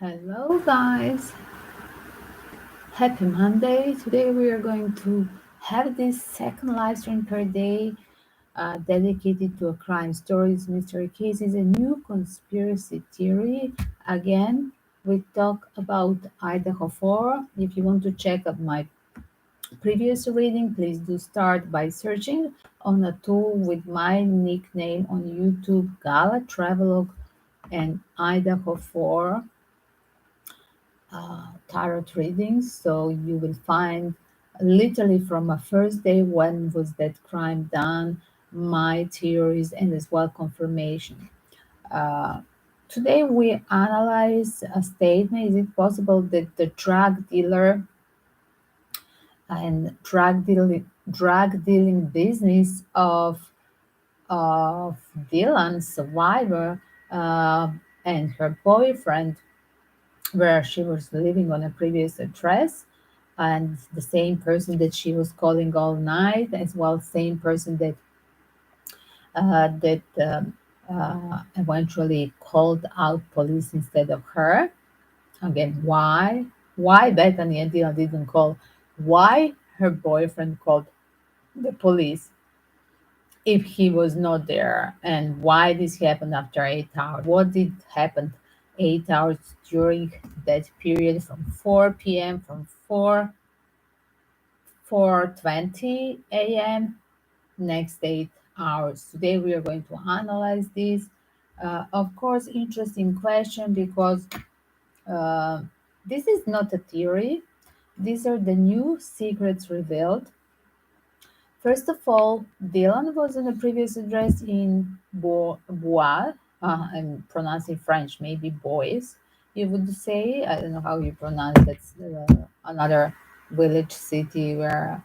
Hello, guys. Happy Monday. Today we are going to have this second live stream per day dedicated to a crime stories, mystery cases, a new conspiracy theory. Again, we talk about Idaho 4. If you want to check out my previous reading, please do start by searching on a tool with my nickname on YouTube, Gala Travelog and Idaho 4 tarot readings. So you will find literally from a first day when was that crime done, my theories, and as well confirmation. Uh, Today we analyze a statement. Is it possible that the drug dealer and drug dealing business of Dylan's survivor uh, and her boyfriend, where she was living on a previous address, and the same person that she was calling all night, as well same person that eventually called out police instead of her. Again, why Bethany and Dylan didn't call? Why her boyfriend called the police if he was not there, and why this happened after 8 hours? What did happen 8 hours during that period from 4 p.m. from 4:20 a.m. next 8 hours? Today we are going to analyze this. Of course, interesting question because uh, this is not a theory. These are the new secrets revealed. First of all, Dylan was in a previous address in Bois. I'm pronouncing French, maybe Bois, you would say. I don't know how you pronounce that. Another village city where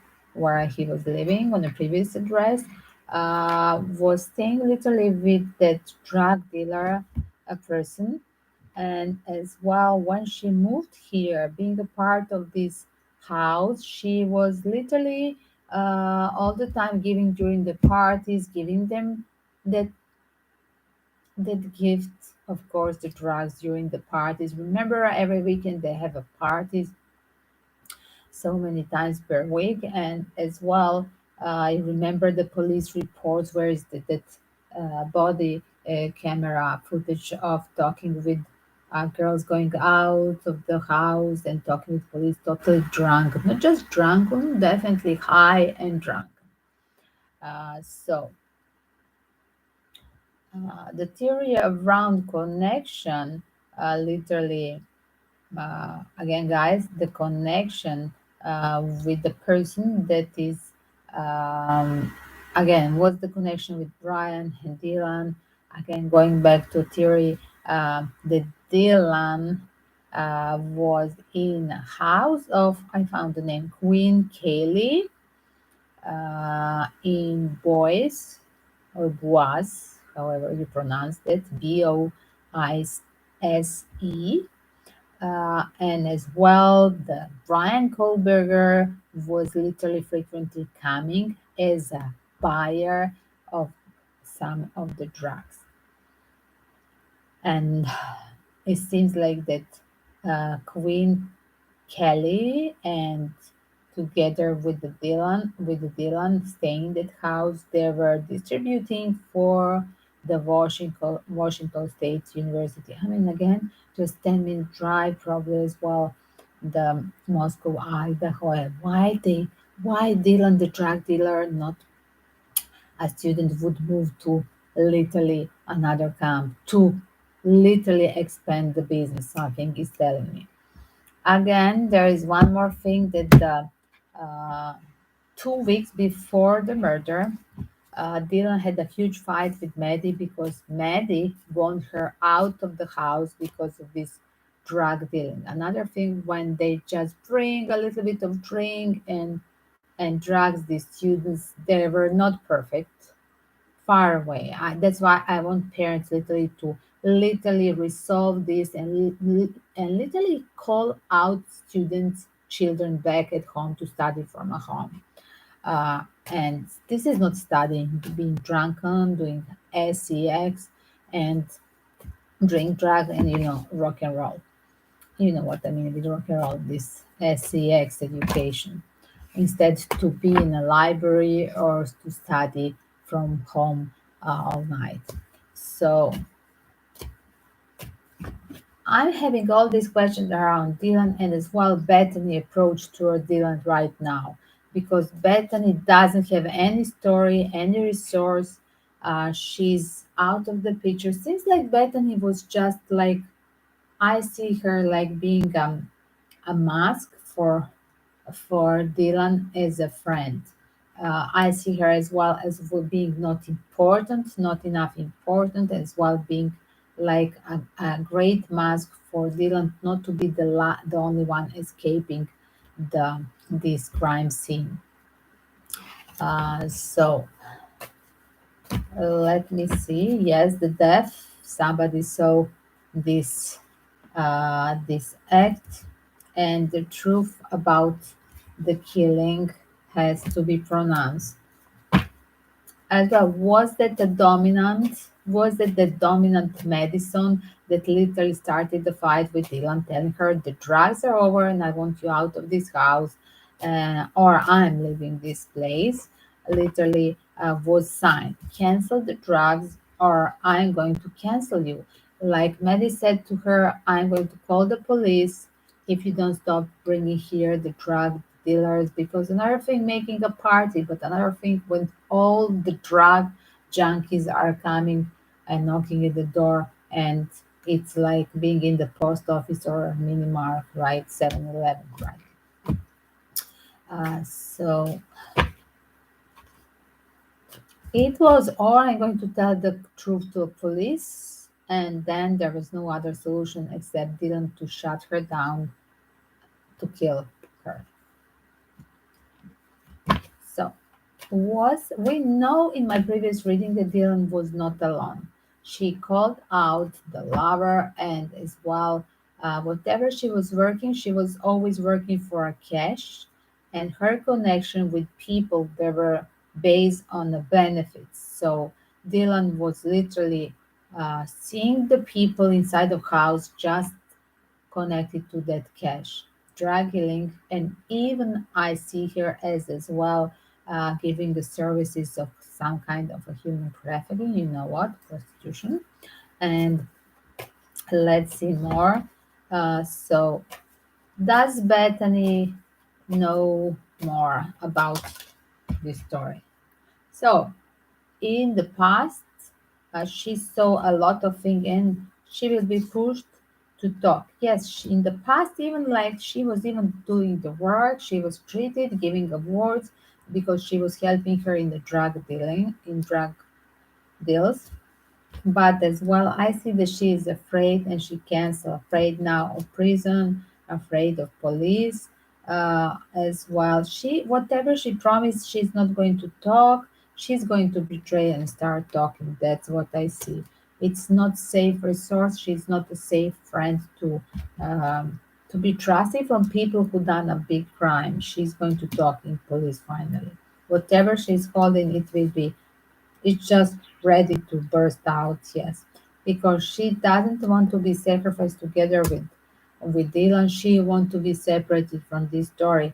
he was living on a previous address. Was staying literally with that drug dealer, a person, and as well when she moved here, being a part of this house, she was literally all the time giving during the parties, giving them that that gift, of course, the drugs during the parties. Remember, every weekend they have a parties so many times per week, and as well, I remember the police reports where is that body camera footage of talking with girls going out of the house and talking with police, totally drunk, not just drunk, definitely high and drunk. The theory around connection, literally, again, guys, the connection with the person that is, um, again, what's the connection with Bryan and Dylan? Again, going back to theory, that Dylan was in a house of, I found the name, Queen Kaylee in Boise or Boise, however you pronounce it, Boise. And as well, the Bryan Kohberger was literally frequently coming as a buyer of some of the drugs. And it seems like that Queen Kelly and together with the Dylan staying in that house, they were distributing for the Washington State University. I mean, again, just 10-minute drive, probably as well. The Moscow, Idaho. Why Dylan, the drug dealer, not a student, would move to literally another camp to literally expand the business? Something is telling me. Again, there is one more thing that uh, 2 weeks before the murder, Dylan had a huge fight with Maddie because Maddie wanted her out of the house because of this drug dealing. Another thing, when they just bring a little bit of drink and drugs, these students, they were not perfect, far away. That's why I want parents literally to literally resolve this and literally call out students, children back at home to study from a home. And this is not studying, being drunken, doing sex, and drink drugs and rock and roll. you know what I mean, we don't care all this SEX education. Instead, to be in a library or to study from home all night. So I'm having all these questions around Dylan and as well Bethany approach toward Dylan right now because Bethany doesn't have any story, any resource. She's out of the picture. Seems like Bethany was just like I see her like being a mask for Dylan as a friend. I see her as well as for being not important, not enough important, as well being like a great mask for Dylan not to be the only one escaping this crime scene. So let me see. Yes, the death. Somebody saw this act, and the truth about the killing has to be pronounced. As well, was that the dominant medicine that literally started the fight with Dylan, telling her the drugs are over and I want you out of this house, or I'm leaving this place. Literally was signed. Cancel the drugs, or I'm going to cancel you. Like Maddie said to her, I'm going to call the police if you don't stop bringing here the drug dealers, because another thing making a party, but another thing when all the drug junkies are coming and knocking at the door, and it's like being in the post office or a mini mart, right? 7-Eleven, right? So it was, or I'm going to tell the truth to police, and then there was no other solution except Dylan to shut her down, to kill her. So was we know in my previous reading that Dylan was not alone. She called out the lover, and as well, whatever she was working, she was always working for a cash, and her connection with people that were based on the benefits. So Dylan was literally seeing the people inside the house just connected to that cash, drug healing, and even I see her as well giving the services of some kind of a human trafficking. You know what, prostitution. And let's see more. So does Bethany know more about this story? So in the past, she saw a lot of things and she will be pushed to talk. Yes, in the past, even like she was even doing the work, she was treated, giving awards because she was helping her in the drug dealing, in drug deals. But as well, I see that she is afraid and she can't, so afraid now of prison, afraid of police as well. She, whatever she promised, she's not going to talk. She's going to betray and start talking. That's what I see. It's not safe resource. She's not a safe friend to be trusted from people who done a big crime. She's going to talk in police finally. Whatever she's holding, it will be it's just ready to burst out, yes. Because she doesn't want to be sacrificed together with Dylan. She wants to be separated from this story.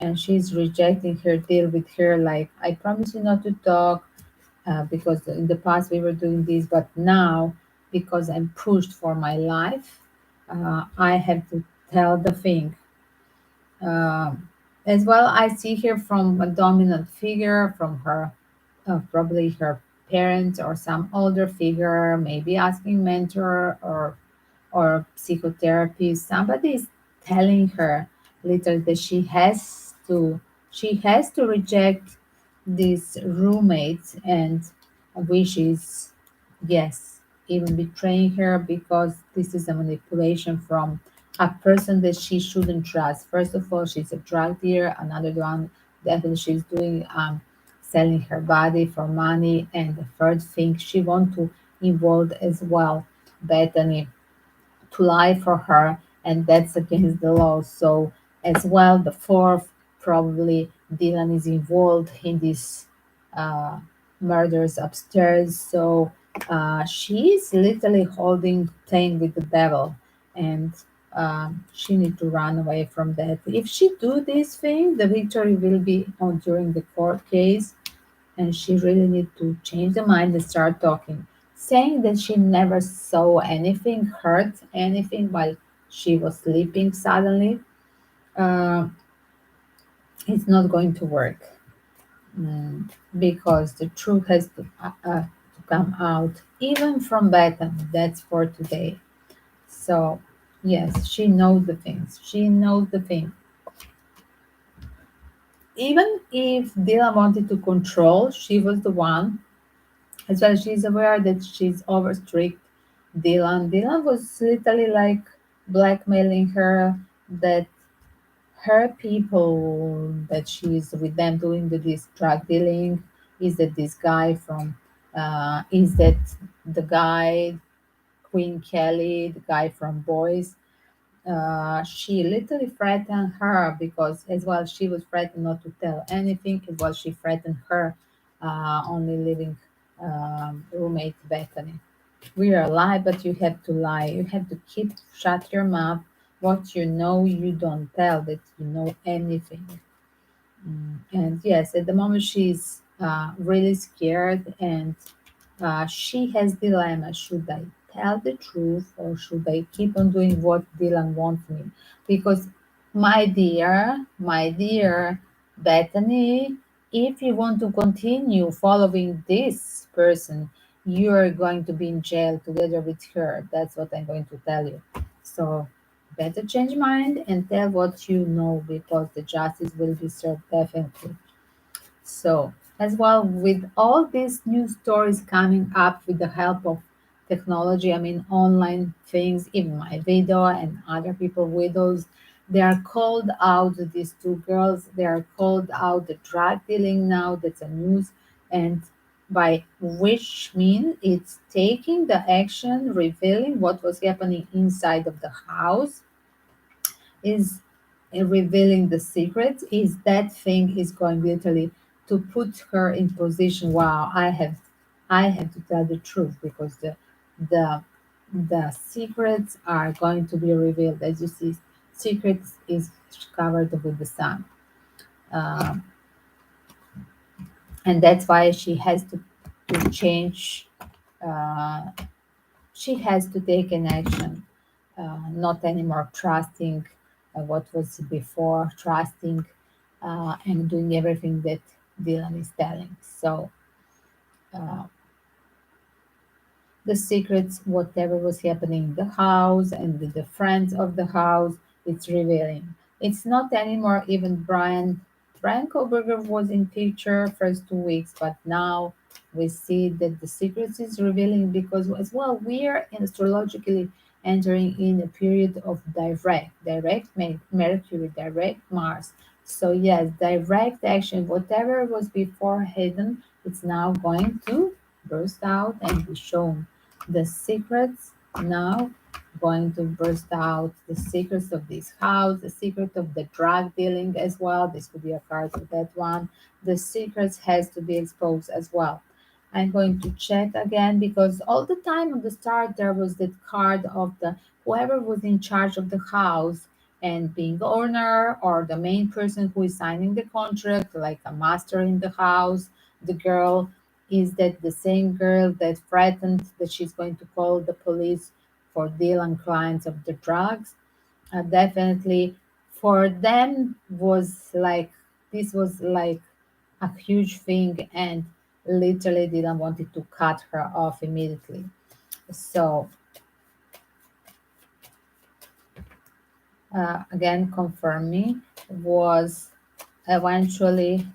And she's rejecting her deal with her, like, I promise you not to talk, because in the past we were doing this, but now, because I'm pushed for my life, I have to tell the thing. Um, as well, I see her from a dominant figure, from her probably her parents or some older figure, maybe asking mentor or psychotherapy. Somebody is telling her little that she has to reject these roommates and wishes, yes, even betraying her because this is a manipulation from a person that she shouldn't trust. First of all, she's a drug dealer. Another one, definitely she's doing selling her body for money. And the third thing, she want to involve as well Bethany to lie for her, and that's against the law. So, as well, the fourth, probably Dylan is involved in these uh, murders upstairs. So, she's literally playing with the devil. And She need to run away from that. If she do this thing, the victory will be on during the court case, and she really need to change the mind and start talking, saying that she never saw anything, heard anything while she was sleeping suddenly. Uh, it's not going to work. Mm, because the truth has to come out, even from Bethany. That's for today. So, yes, she knows the things. She knows the thing. Even if Dylan wanted to control, she was the one. As well, she's aware that she's over strict Dylan. Dylan was literally like blackmailing her that her people that she's with them doing this drug dealing is that this guy from is that the guy Queen Kelly, the guy from Boys. She literally threatened her because as well she was threatened not to tell anything. As well she threatened her only living roommate Bethany. We are alive, but you have to lie. You have to keep shut your mouth. What you know, you don't tell that you know anything. And yes, at the moment she's really scared, and she has dilemma. Should I tell the truth or should I keep on doing what Dylan wants me? Because my dear Bethany, if you want to continue following this person, you are going to be in jail together with her. That's what I'm going to tell you. So better change mind and tell what you know because the justice will be served definitely. So, as well, with all these new stories coming up with the help of technology, I mean, online things, even my video and other people widows, they are called out, these two girls, they are called out the drug dealing now, that's a news, and by which mean it's taking the action, revealing what was happening inside of the house is revealing the secret is that thing is going literally to put her in position. Wow, I have to tell the truth because the the secrets are going to be revealed. As you see, secrets is covered with the sun. um, and that's why she has to change. uh, she has to take an action, not anymore trusting what was before, trusting and doing everything that Dylan is telling. So uh, the secrets, whatever was happening in the house and the friends of the house, it's revealing. It's not anymore even Bryan. Bryan Kohberger was in picture first 2 weeks, but now we see that the secrets is revealing because as well we are in astrologically entering in a period of Mercury, direct Mars. So yes, direct action, whatever was before hidden, it's now going to burst out and be shown. The secrets now going to burst out, the secrets of this house, the secret of the drug dealing as well. This could be a card of that one. The secrets has to be exposed as well. I'm going to check again because all the time on the start there was that card of the whoever was in charge of the house and being owner or the main person who is signing the contract, like a master in the house, the girl. Is that the same girl that threatened that she's going to call the police for Dylan clients of the drugs? Definitely for them was like this was like a huge thing, and literally Dylan wanted to cut her off immediately. So again confirming was eventually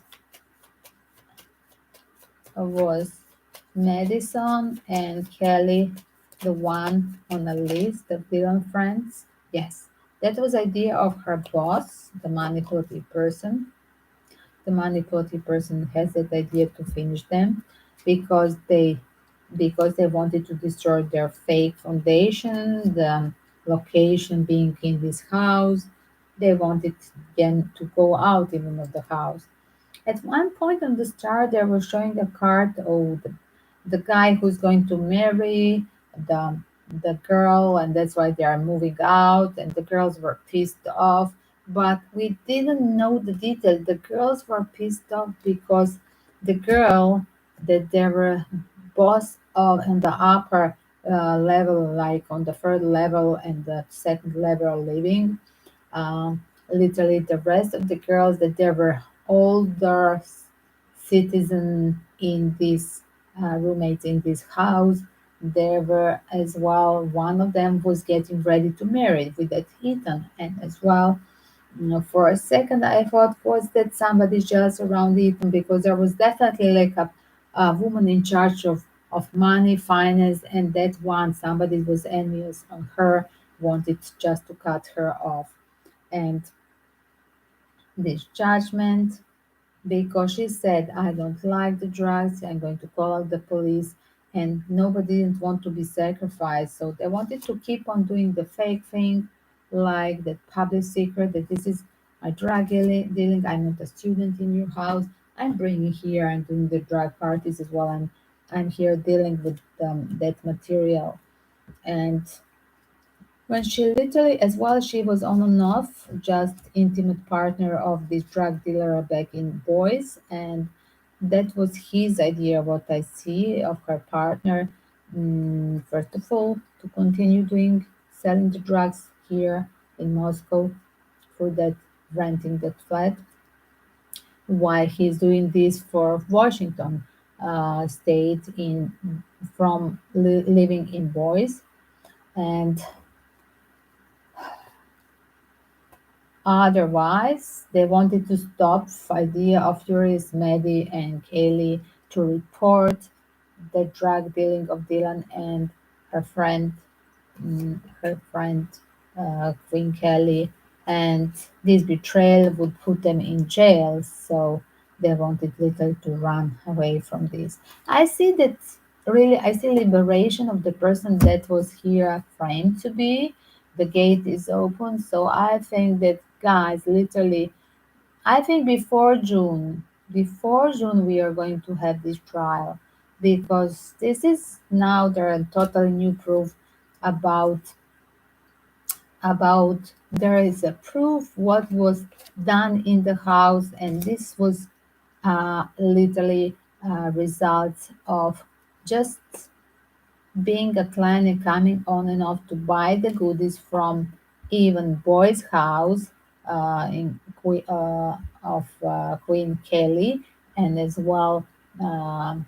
was Madison and Kelly the one on the list of Dylan friends? Yes, that was idea of her boss, the manipulative person. The manipulative person has that idea to finish them because they wanted to destroy their fake foundation, the location being in this house. They wanted them to go out even of the house. At one point on the start, they were showing a card of the guy who's going to marry the the girl, and that's why they are moving out, and the girls were pissed off. But we didn't know the detail. The girls were pissed off because the girl that they were boss of on the upper level, like on the third level and the second level living, literally the rest of the girls that they were older citizen in this roommates in this house. There were as well, one of them was getting ready to marry with that Ethan, and as well, for a second I thought was that somebody just around Ethan, because there was definitely like a woman in charge of money, finance, and that one somebody was envious on her, wanted just to cut her off. And this judgment, because she said, I don't like the drugs, I'm going to call out the police, and nobody didn't want to be sacrificed. So they wanted to keep on doing the fake thing, like the public secret that this is a drug dealing. I'm not a student in your house. I'm bringing here, I'm doing the drug parties as well. I'm here dealing with that material. And when she literally, as well, she was on and off, just intimate partner of this drug dealer back in Boys, and that was his idea. What I see of her partner, first of all, to continue doing selling the drugs here in Moscow for that renting that flat, while he's doing this for Washington state in from living in Boys. And otherwise, they wanted to stop idea of Juris, Maddie, and Kaylee to report the drug dealing of Dylan and her friend, her friend Queen Kelly, and this betrayal would put them in jail. So they wanted little to run away from this. I see that really. I see liberation of the person that was here framed to be. The gate is open, so I think that guys, literally, I think before June, we are going to have this trial, because this is now there are totally new proof about there is a proof what was done in the house, and this was literally results of just being a client coming on and off to buy the goodies from even Boy's house of Queen Kelly, and as well um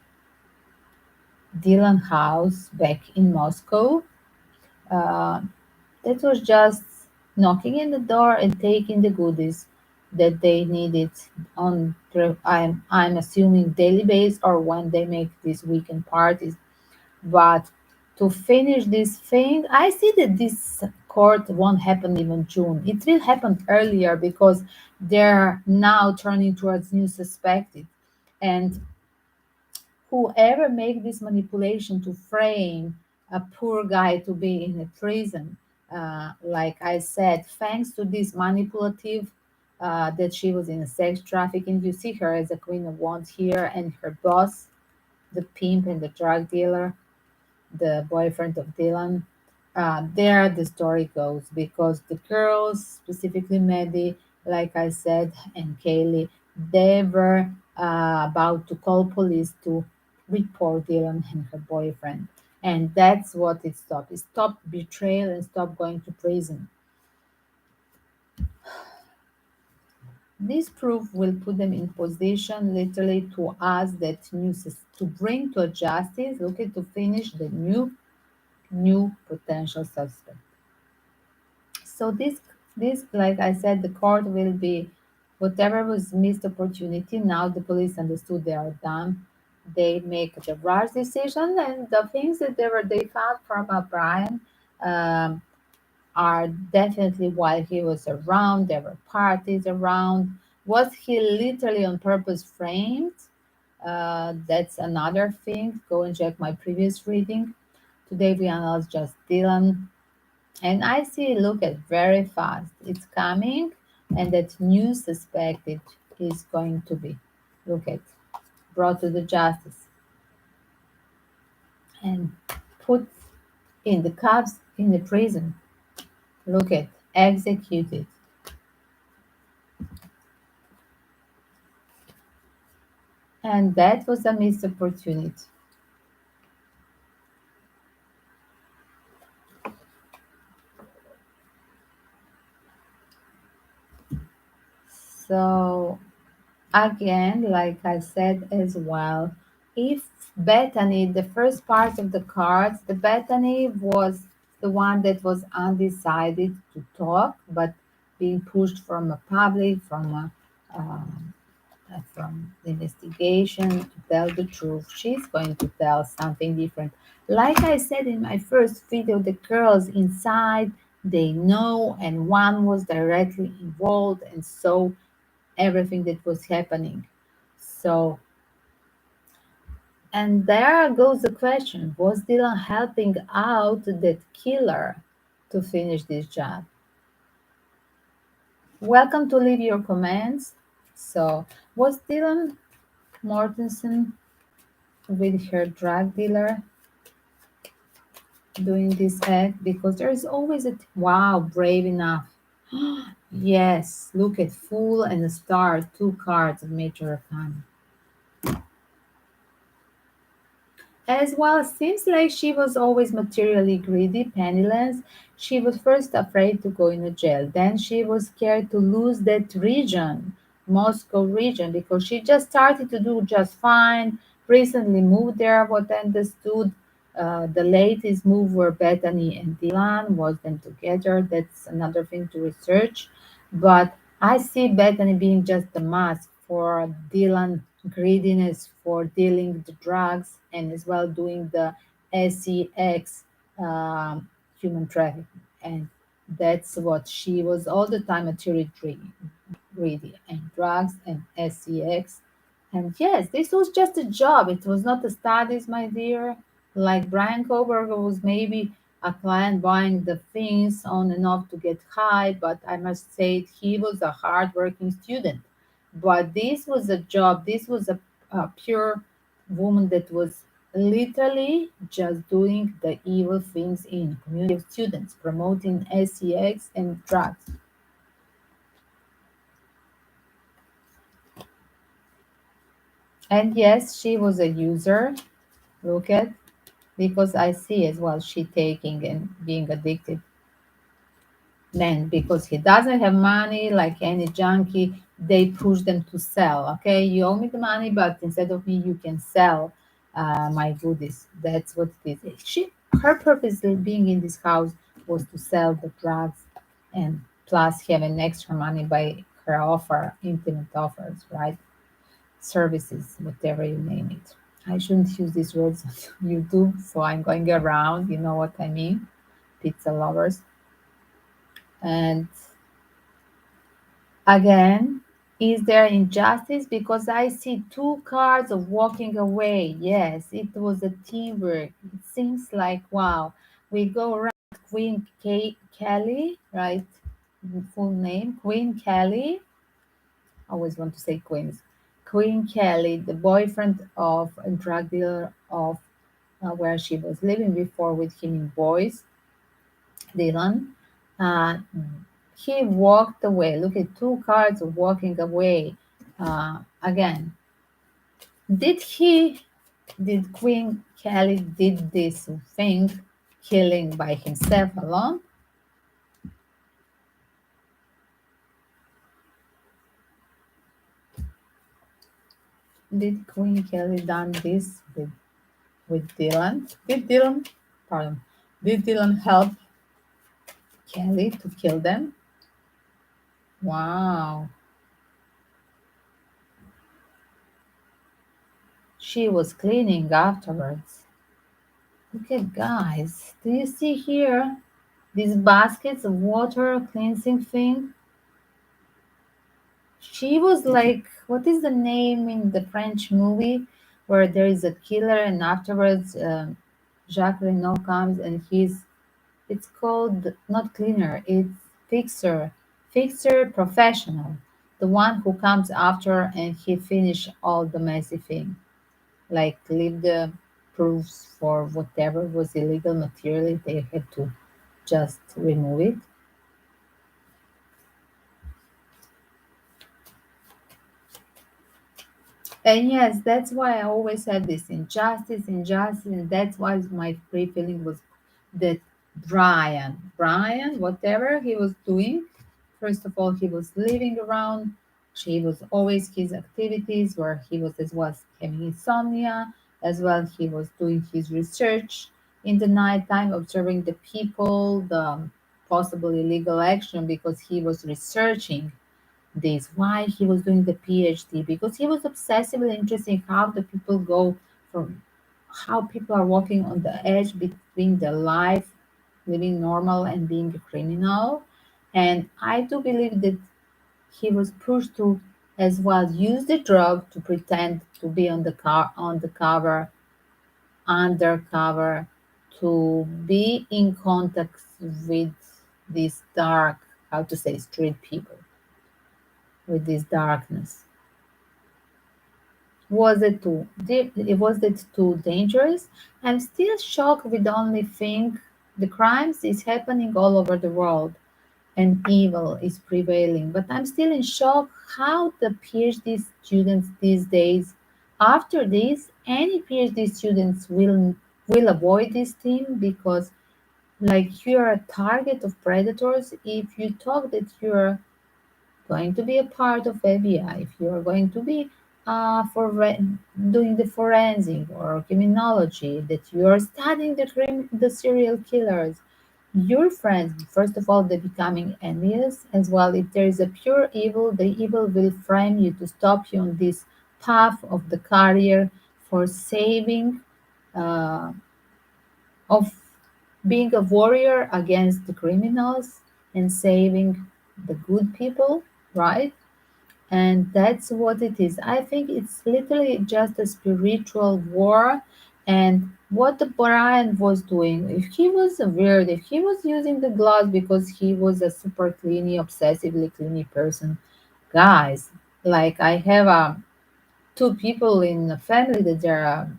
Dylan house back in Moscow. Uh, that was just knocking in the door and taking the goodies that they needed on I'm assuming daily base, or when they make these weekend parties. But to finish this thing, I see that this court won't happen even June. It will happen earlier because they're now turning towards new suspected. And whoever make this manipulation to frame a poor guy to be in a prison, like I said, thanks to this manipulative that she was in a sex trafficking. You see her as a queen of wands here, and her boss, the pimp and the drug dealer, the boyfriend of Dylan. There the story goes, because the girls, specifically Maddie, like I said, and Kaylee, they were about to call police to report Dylan and her boyfriend. And that's what it stopped. It stopped betrayal and stopped going to prison. This proof will put them in position literally to ask that to bring to a justice, look at to finish the new potential suspect. So this like I said, the court will be whatever was missed opportunity. Now the police understood they are done. They make the rush decision, and the things that they found from Bryan um, are definitely while he was around. There were parties around. Was he literally on purpose framed? That's another thing. Go and check my previous reading. Today we analyze just Dylan, and I see, look at very fast. It's coming, and that new suspected is going to be, look at, brought to the justice and put in the cups in the prison. Look at executed. And that was a missed opportunity. So again, like I said as well, if Bethany, the first part of the cards, the Bethany was the one that was undecided to talk, but being pushed from a public, from the investigation to tell the truth. She's going to tell something different. Like I said in my first video, the girls inside, they know, and one was directly involved and saw everything that was happening. So, and there goes the question, was Dylan helping out that killer to finish this job? Welcome to leave your comments. So, was Dylan Mortensen with her drug dealer doing this act? Because there is always a wow, brave enough. Yes, look at Fool and the Star, two cards of Major Arcana. As well, seems like she was always materially greedy, penniless. She was first afraid to go into jail. Then she was scared to lose that region, Moscow region, because she just started to do just fine. Recently moved there, what I understood. The latest move were Bethany and Dylan, was them together. That's another thing to research. But I see Bethany being just a mask for Dylan greediness, for dealing the drugs, and as well doing the sex, human trafficking. And that's what she was all the time, materially greedy, and drugs and sex. And yes, this was just a job. It was not a studies, my dear. Like Brian Kohberger was maybe a client buying the things on and off to get high, but I must say he was a hardworking student. But this was a job. This was a pure woman that was literally just doing the evil things in community of students, promoting sex and drugs. And yes, she was a user. Look at, because I see as well she taking and being addicted. Then because he doesn't have money, like any junkie, they push them to sell. Okay, you owe me the money, but instead of me, you can sell my goodies. That's what it is. Her purpose of being in this house was to sell the drugs, and plus having extra money by her offer, intimate offers, right? Services, whatever you name it. I shouldn't use these words on YouTube, so I'm going around, you know what I mean? Pizza lovers. And again, is there injustice? Because I see two cards of walking away. Yes, it was a teamwork. It seems like, wow, we go around Kelly, right? Full name, Queen Kelly. I always want to say Queens. Queen Kelly, the boyfriend of a drug dealer of where she was living before with him in Boys, Dylan. Uh, he walked away. Look at two cards of walking away. Again, did he, did Queen Kelly did this thing, killing by himself alone? Did Queen Kelly done this with Dylan? Pardon, did Dylan help Kelly to kill them? Wow. She was cleaning afterwards. Look at guys. Do you see here these baskets of water cleansing thing? She was like, what is the name in the French movie where there is a killer and afterwards Jacques Reno comes and it's called not cleaner, it's fixer, fixer professional, the one who comes after and he finish all the messy thing, like leave the proofs for whatever was illegal material. They had to just remove it. And yes, that's why I always had this injustice, and that's why my free feeling was that Brian, whatever he was doing, first of all, he was living around. He was always his activities where he was as well having insomnia, as well he was doing his research in the nighttime, observing the people, the possible illegal action because he was researching this, why he was doing the PhD, because he was obsessively interested in how the people go from how people are walking on the edge between the life, living normal and being a criminal. And I do believe that he was pushed to as well use the drug to pretend to be on the cover, undercover, to be in contact with these dark, how to say, street people, with this darkness. Was it too dangerous? I'm still shocked with only think the crimes is happening all over the world and evil is prevailing. But I'm still in shock how the PhD students these days, after this, any PhD students will avoid this thing because like you're a target of predators if you talk that you're going to be a part of FBI, if you are going to be doing the forensic or criminology, that you are studying the serial killers, your friends, first of all, they're becoming envious as well. If there is a pure evil, the evil will frame you to stop you on this path of the career for saving, uh, of being a warrior against the criminals and saving the good people, right? And that's what it is. I think it's literally just a spiritual war. And what the Brian was doing, if he was a weird, if he was using the gloves because he was a super cleany, obsessively cleany person, guys, like I have two people in the family that they're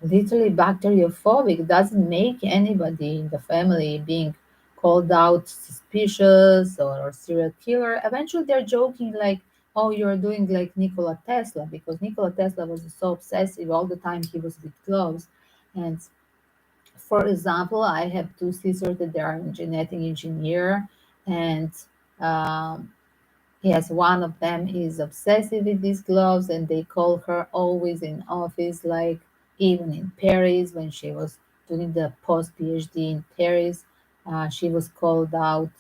literally bacteriophobic. Doesn't make anybody in the family being called out suspicious or serial killer. Eventually they're joking like, oh, you're doing like Nikola Tesla, because Nikola Tesla was so obsessive all the time he was with gloves. And for example, I have two sisters that they are in genetic engineer, and um, yes, one of them is obsessive with these gloves, and they call her always in office, like even in Paris when she was doing the post PhD in Paris, she was called out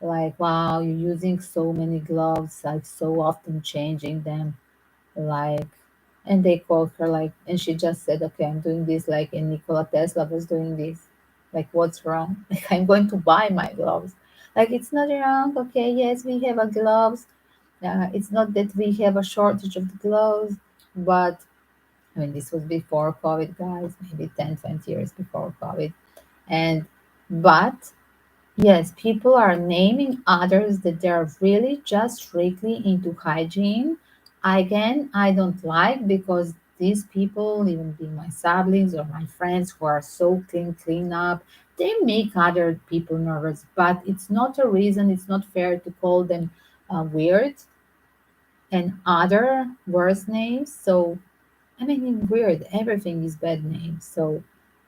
like, "Wow, you're using so many gloves, like so often changing them." Like, and they called her like, and she just said, "Okay, I'm doing this like, and Nikola Tesla was doing this. Like, what's wrong? Like, I'm going to buy my gloves." Like, it's not wrong. Okay, yes, we have a gloves, it's not that we have a shortage of the gloves, but I mean, this was before COVID, guys, maybe 10, 20 years before COVID. And, but yes, people are naming others that they're really just strictly into hygiene. Again, I don't like because these people, even being my siblings or my friends who are so clean up, they make other people nervous. But it's not a reason, it's not fair to call them weird and other worse names. So, I mean, in weird, everything is bad names. So,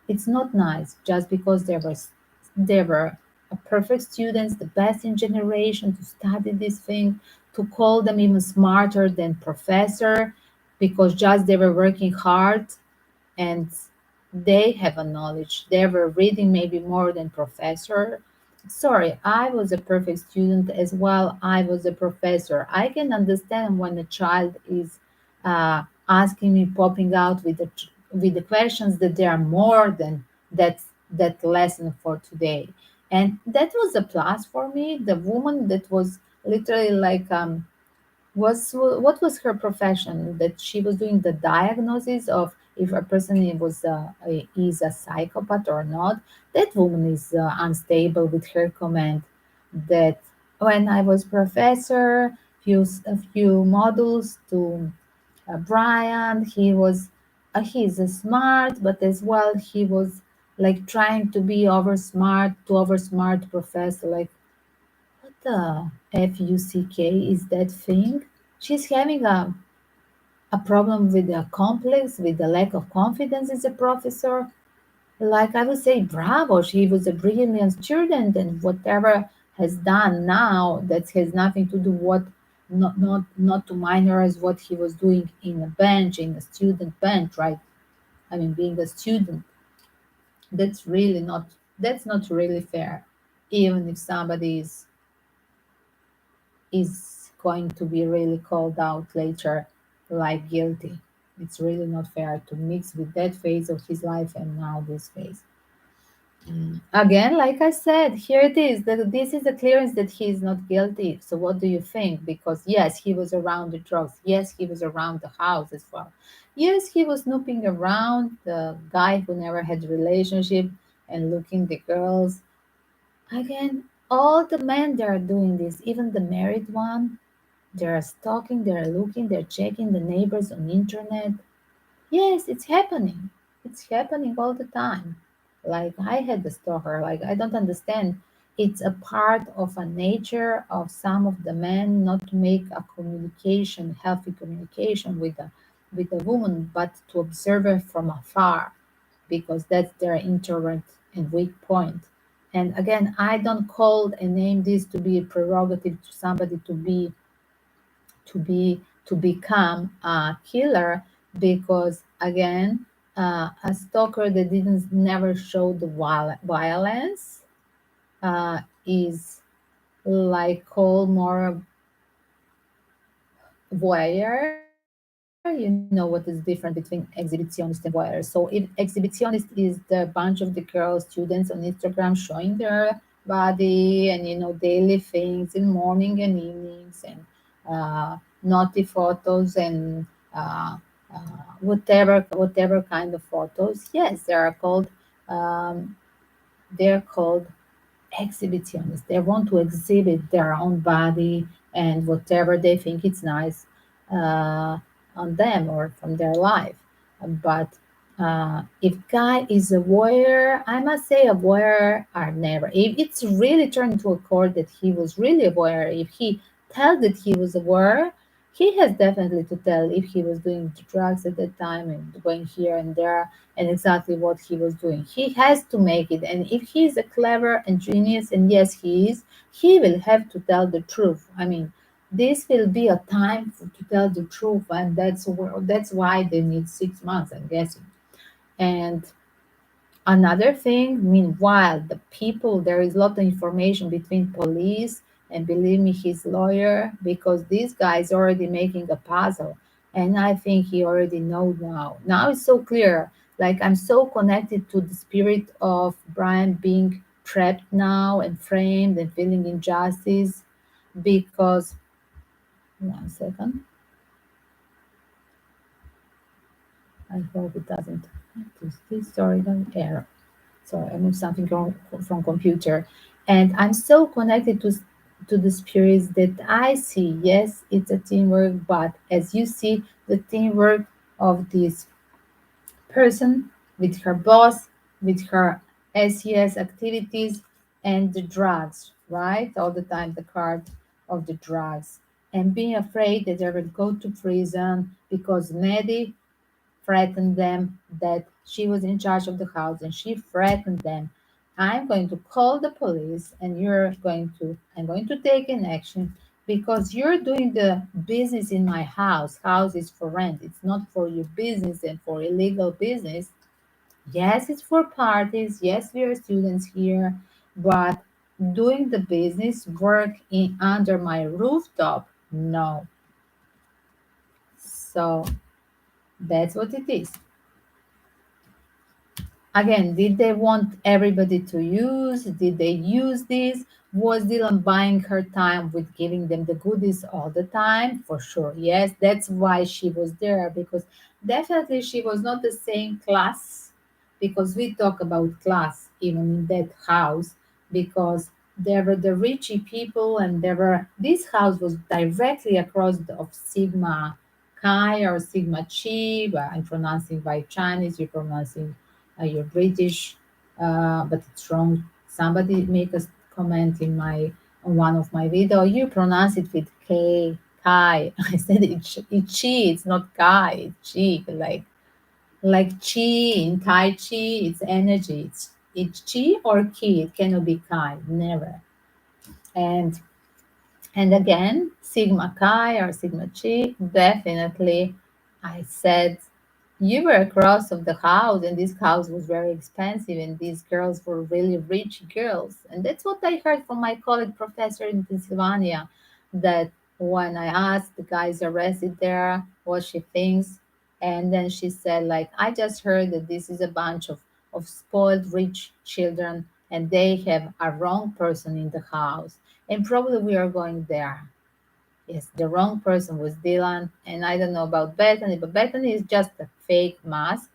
it's not nice just because they were a perfect students, the best in generation to study this thing, to call them even smarter than professor because just they were working hard and they have a knowledge. They were reading maybe more than professor. Sorry, I was a perfect student as well. I was a professor. I can understand when a child is asking me, popping out with the questions that they are more than that lesson for today. And that was a plus for me. The woman that was literally like what was her profession, that she was doing the diagnosis of if a person is a psychopath or not. That woman is unstable with her comment that when I was professor a few modules to Brian, he was he's a smart, but as well he was like trying to be over smart, to over smart professor. Like, what the fuck is that thing? She's having a problem with a complex, with the lack of confidence as a professor. Like, I would say, bravo, she was a brilliant student, and whatever has done now, that has nothing to do what, not to minorize what he was doing in a bench, in a student bench, right? I mean, being a student, that's really not, that's not really fair. Even if somebody is going to be really called out later like guilty, it's really not fair to mix with that phase of his life and now this phase. Again, like I said, here it is. This is the clearance that he is not guilty. So what do you think? Because yes, he was around the drugs. Yes, he was around the house as well. Yes, he was snooping around the guy who never had a relationship and looking the girls. Again, all the men that are doing this, even the married one, they're stalking, they're looking, they're checking the neighbors on internet. Yes, it's happening. It's happening all the time. Like, I had the stalker. Like, I don't understand. It's a part of a nature of some of the men not to make a communication, healthy communication with the woman, but to observe her from afar, because that's their introvert and weak point. And again, I don't call and name this to be a prerogative to somebody to become a killer, because again, a stalker that didn't never show the violence is like called more voyeur. You know what is different between exhibitionist and voyeur. So if exhibitionist is the bunch of the girls, students on Instagram showing their body and daily things in morning and evenings, and naughty photos and uh, whatever kind of photos. Yes, um, they're called exhibitionists. They want to exhibit their own body and whatever they think it's nice uh, on them or from their life. But if guy is a voyeur, I must say a voyeur are never. If it's really turned to a court that he was really a voyeur, if he tells that he was a voyeur, he has definitely to tell if he was doing drugs at that time and going here and there and exactly what he was doing. He has to make it. And if he is a clever and genius, and yes, he is, he will have to tell the truth. I mean, this will be a time to tell the truth, and that's why they need 6 months, I'm guessing. And another thing, meanwhile, the people, there is a lot of information between police and believe me, his lawyer, because this guy is already making a puzzle. And I think he already knows now. Now it's so clear. Like, I'm so connected to the spirit of Bryan being trapped now and framed and feeling injustice because, one second, I hope it doesn't. This story don't error. Sorry, I moved something wrong from computer, and I'm so connected to the spirits that I see. Yes, it's a teamwork, but as you see, the teamwork of this person with her boss, with her SES activities, and the drugs, right? All the time, the card of the drugs, and being afraid that they will go to prison because Maddie threatened them, that she was in charge of the house, and she threatened them, I'm going to call the police and I'm going to take an action because you're doing the business in my house is for rent, it's not for your business and for illegal business. Yes, it's for parties, yes, we are students here, but doing the business work in under my rooftop, no. So that's what it is. Again, did they want everybody to use? Did they use this? Was Dylan buying her time with giving them the goodies all the time? For sure, yes. That's why she was there, because definitely she was not the same class, because we talk about class even in that house, because there were the richy people and there were, this house was directly across of Sigma Chi or Sigma Chi, but I'm pronouncing by Chinese, you're pronouncing you're British, but it's wrong. Somebody make a comment in my on one of my video. You pronounce it with K, Kai. I said it's Chi, it's not Kai, it's Chi, like Chi in Tai Chi, it's energy. It's Chi or Ki. It cannot be Kai, never. And and again, Sigma Chi or Sigma Chi, definitely. I said you were across of the house, and this house was very expensive, and these girls were really rich girls. And that's what I heard from my colleague professor in Pennsylvania, that when I asked the guys arrested there what she thinks, and then she said, like, I just heard that this is a bunch of spoiled rich children, and they have a wrong person in the house. And probably we are going there. Yes, the wrong person was Dylan, and I don't know about Bethany, but Bethany is just a fake mask,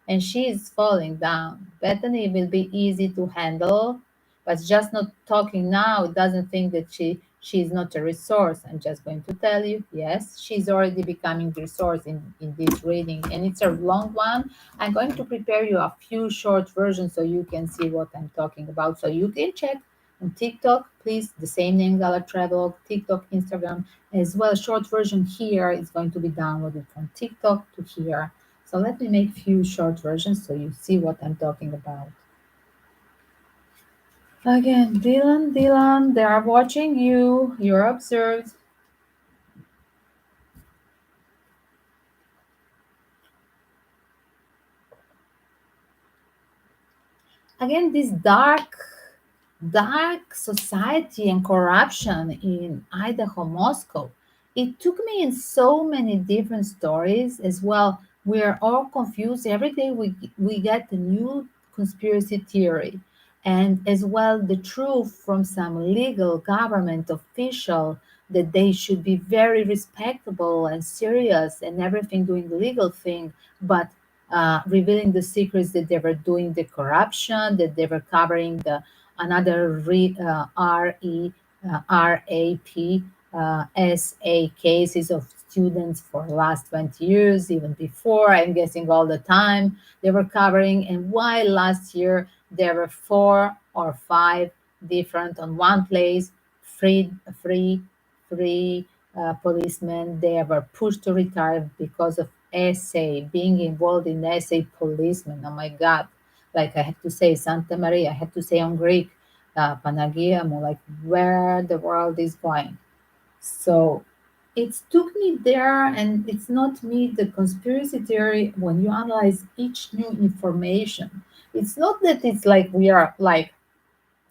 and she is falling down. Bethany will be easy to handle, but just not talking now doesn't think that she is not a resource. I'm just going to tell you, yes, she's already becoming the resource in this reading, and it's a long one. I'm going to prepare you a few short versions so you can see what I'm talking about, so you can check on TikTok, please, the same name, Gala Travel, TikTok, Instagram, as well. Short version here is going to be downloaded from TikTok to here. So let me make few short versions so you see what I'm talking about. Again, Dylan, they are watching you. You're observed. Again, this dark society and corruption in Idaho, Moscow. It took me in so many different stories as well. We are all confused. Every day we get a new conspiracy theory. And as well, the truth from some legal government official that they should be very respectable and serious and everything doing the legal thing, but revealing the secrets that they were doing the corruption, that they were covering the another RAP SA cases of students for last 20 years, even before, I'm guessing all the time they were covering. And why last year there were 4 or 5 different on one place, free, free, free policemen, they were pushed to retire because of SA, being involved in SA policemen. Oh my God. Like I had to say Santa Maria, I had to say on Greek, Panagia, more like where the world is going. So it took me there, and it's not me, the conspiracy theory, when you analyze each new information, it's not that it's like we are like,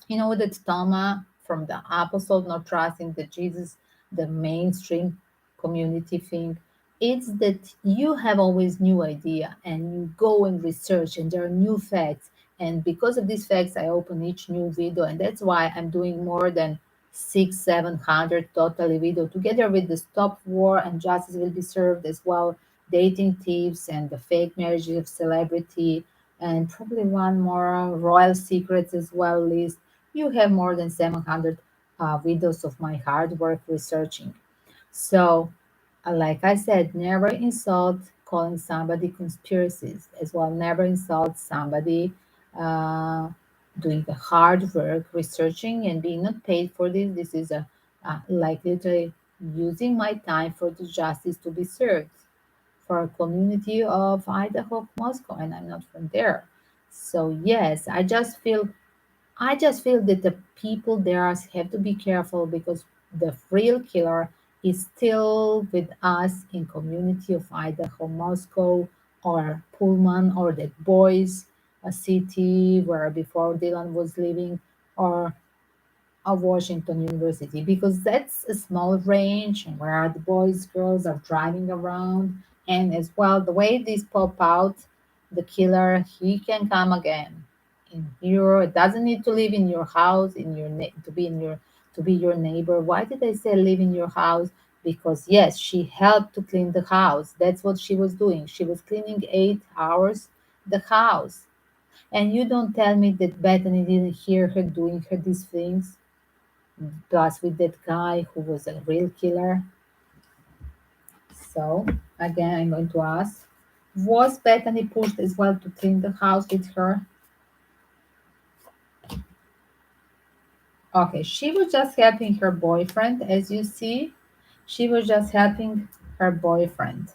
that Toma from the apostle not trusting that Jesus, the mainstream community thing, it's that you have always new idea and you go and research and there are new facts. And because of these facts, I open each new video, and that's why I'm doing more than 700 totally video together with the Stop War and Justice Will Be Served as well, dating tips and the fake marriages of celebrity, and probably one more royal secrets as well list. You have more than 700 videos of my hard work researching. So, like I said, never insult calling somebody conspiracies as well. Never insult somebody uh, doing the hard work researching and being not paid for this. This is like literally using my time for the justice to be served for a community of Idaho, Moscow, and I'm not from there. So yes, I just feel that the people there have to be careful because the real killer is still with us in community of Idaho, Moscow, or Pullman, or that boys, a city where before Dylan was living, or of Washington University, because that's a small range where the boys, girls are driving around. And as well, the way these pop out, the killer, he can come again. In your, it doesn't need to live in your house, in your to be your neighbor. Why did I say live in your house? Because yes, she helped to clean the house. That's what she was doing. She was cleaning 8 hours the house. And you don't tell me that Bethany didn't hear her doing her these things, plus with that guy who was a real killer. So again, I'm going to ask, was Bethany pushed as well to clean the house with her? Okay, she was just helping her boyfriend, as you see. She was just helping her boyfriend.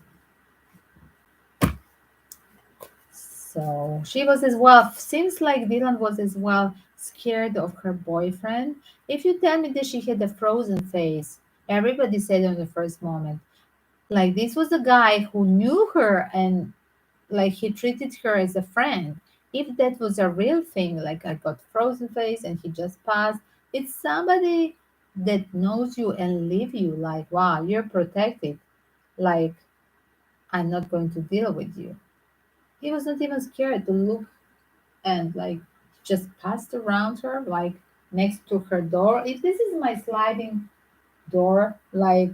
So she was as well, seems like Dylan was as well scared of her boyfriend. If you tell me that she had a frozen face, everybody said on the first moment, like this was a guy who knew her and like he treated her as a friend. If that was a real thing, like I got frozen face and he just passed, it's somebody that knows you and leave you like, wow, you're protected. Like, I'm not going to deal with you. He was not even scared to look and like just passed around her, like next to her door. If this is my sliding door, like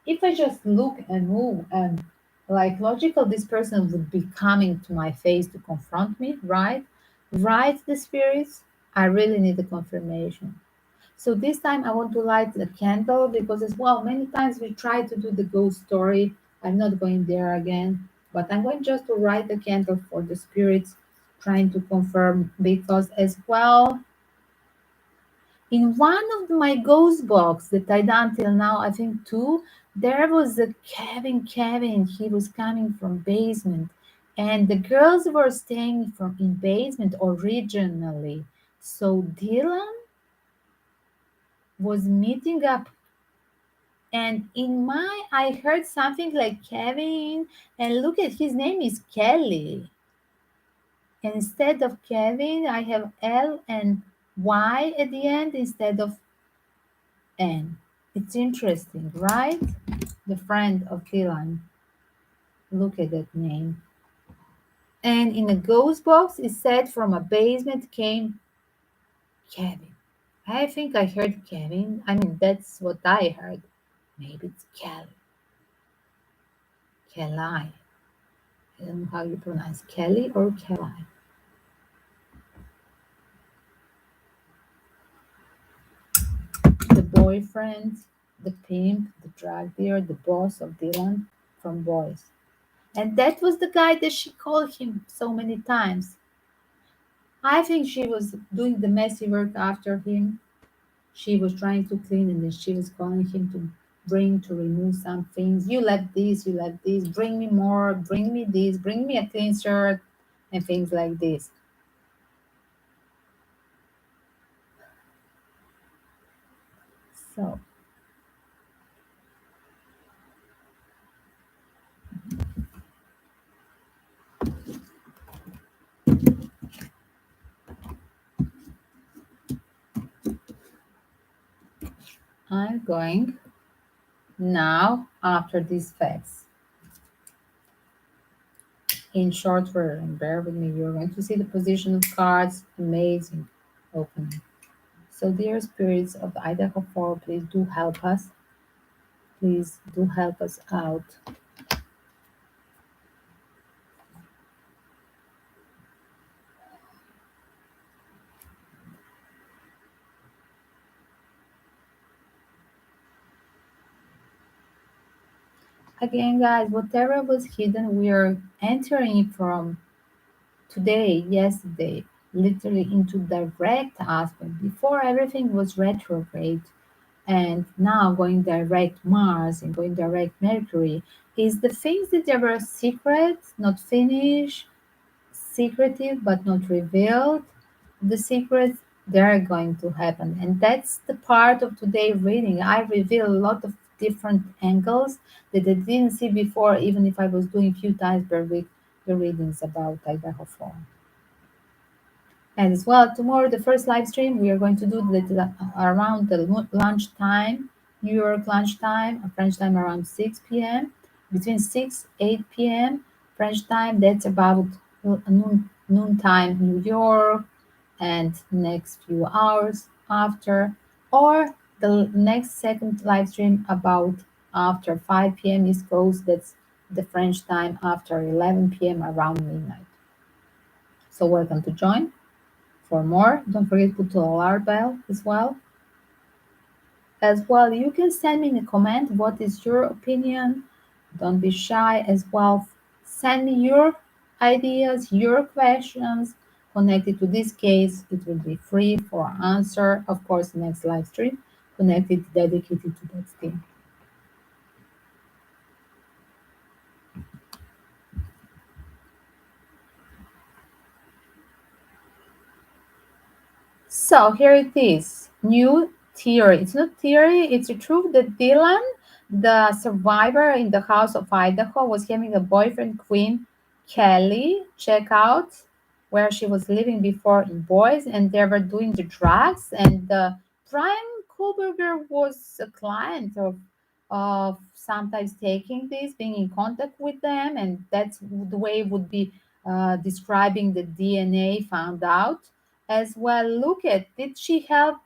if I just look and move and like logical, this person would be coming to my face to confront me, right? Right, the spirits. I really need a confirmation. So this time I want to light the candle because as well, many times we try to do the ghost story. I'm not going there again, but I'm going just to light the candle for the spirits, trying to confirm because as well, in one of my ghost box that I done till now, I think two, there was a Kevin. He was coming from basement, and the girls were staying from in basement originally. So Dylan was meeting up, and in my I heard something like Kevin, and look at his name is Kelly. And instead of Kevin, I have L and Y at the end instead of N. It's interesting, right? The friend of Dylan. Look at that name. And in a ghost box, it said from a basement came Kevin. I think I heard Kevin. I mean, that's what I heard. Maybe it's Kelly. Kelly. I don't know how you pronounce Kelly or Kelly. The boyfriend, the pimp, the drug dealer, the boss of Dylan from Boys. And that was the guy that she called him so many times. I think she was doing the messy work after him. She was trying to clean and then she was calling him to bring to remove some things. You left this, you left this, bring me more, bring me this, bring me a clean shirt, and things like this. So I'm going now after these facts. In short version, bear with me, you're going to see the position of cards. Amazing opening. So, dear spirits of Idaho 4, please do help us. Please do help us out. Again, guys, whatever was hidden, we are entering from today, yesterday, literally into direct aspect. Before everything was retrograde, and now going direct Mars and going direct Mercury is the things that they were secret, not finished, secretive but not revealed. The secrets they're going to happen, and that's the part of today reading. I reveal a lot of different angles that I didn't see before, even if I was doing a few times per week the readings about Idaho 4. And as well, tomorrow, the first live stream, we are going to do around the lunch time, New York lunch time, French time around 6 p.m. Between 6 8 p.m. French time, that's about noon time New York, and next few hours after, or the next second live stream about after 5 p.m. East Coast, that's the French time after 11 p.m. around midnight. So welcome to join. For more, don't forget to put the alarm bell as well. As well, you can send me in a comment what is your opinion, Don't be shy as well. Send me your ideas, your questions connected to this case. It will be free for answer. Of course, next live stream connected, dedicated to that theme. So here it is. New theory. It's not theory, it's a truth that Dylan, the survivor in the house of Idaho, was having a boyfriend, Queen Kelly. Check out where she was living before in Boise, and they were doing the drugs. And Bryan Kohberger was a client of sometimes taking this, being in contact with them, and that's the way it would be describing the DNA found out as well. Look at, did she help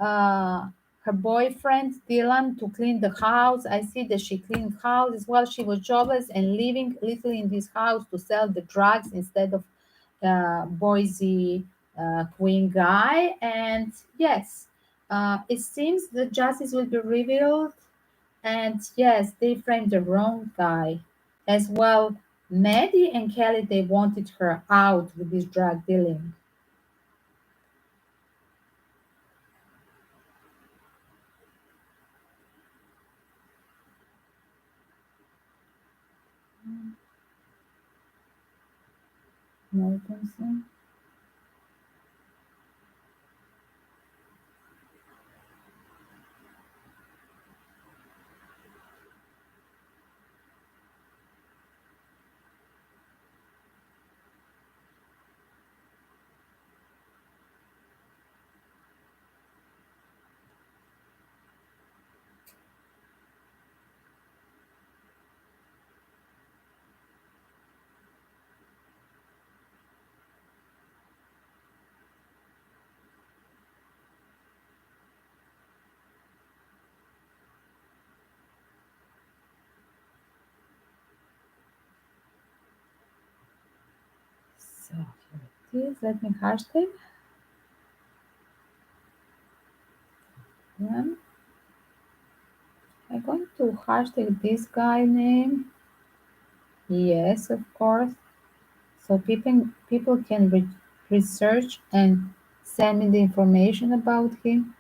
uh, her boyfriend Dylan to clean the house? I see that she cleaned house as well. She was jobless and living literally in this house to sell the drugs instead of Boise Queen guy. And yes, it seems the justice will be revealed. And yes, they framed the wrong guy as well. Maddie and Kelly, they wanted her out with this drug dealing. Mortensen. So here it is. Let me hashtag. Then I'm going to hashtag this guy name. Yes, of course. So people can research and send me the information about him.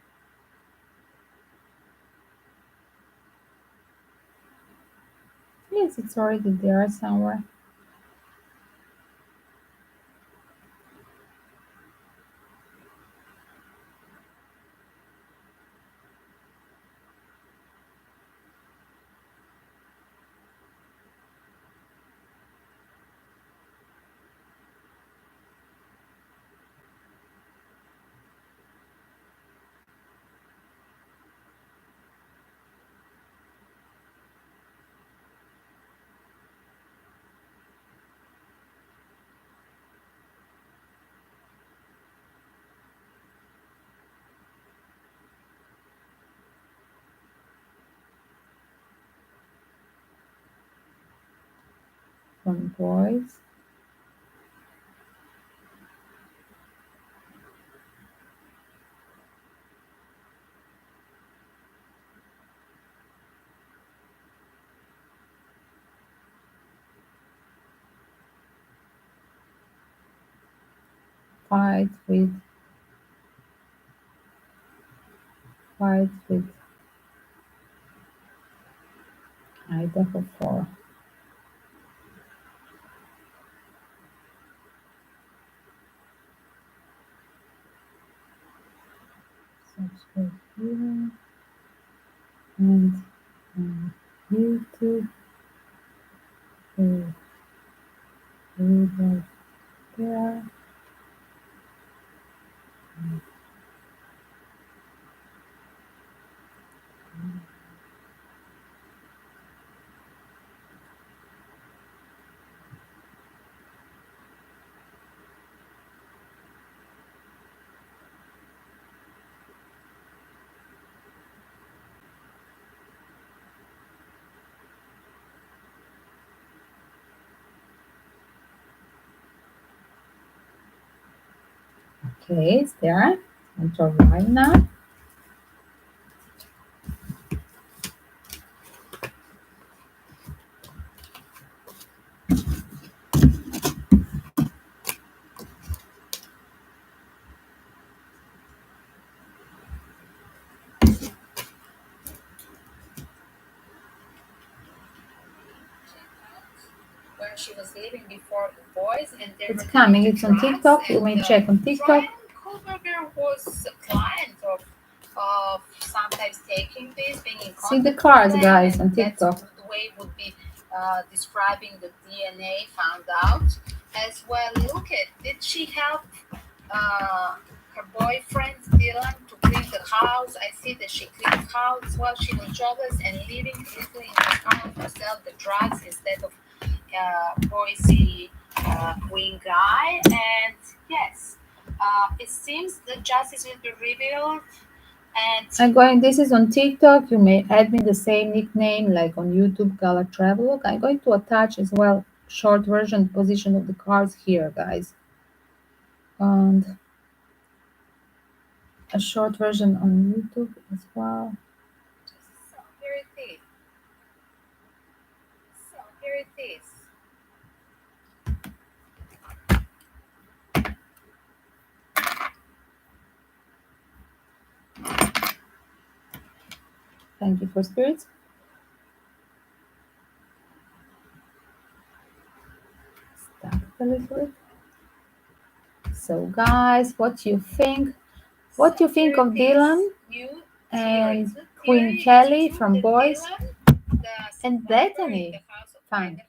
Yes, it's already there somewhere. From boys. Fight with fight with Idaho 4. Subscribe here and YouTube. Right there. Okay, it's there. Enter right now. It's coming. It's on TikTok. You may check on TikTok. See the cars, guys, on TikTok. I'm going, this is on TikTok. You may add me the same nickname like on YouTube, Gala Travelog. I'm going to attach as well short version position of the cards here, guys. And a short version on YouTube as well. Thank you for spirits. Stop a little bit. So, guys, what you think? What you think of Dylan and Queen Kelly from Boys and Bethany? Fun.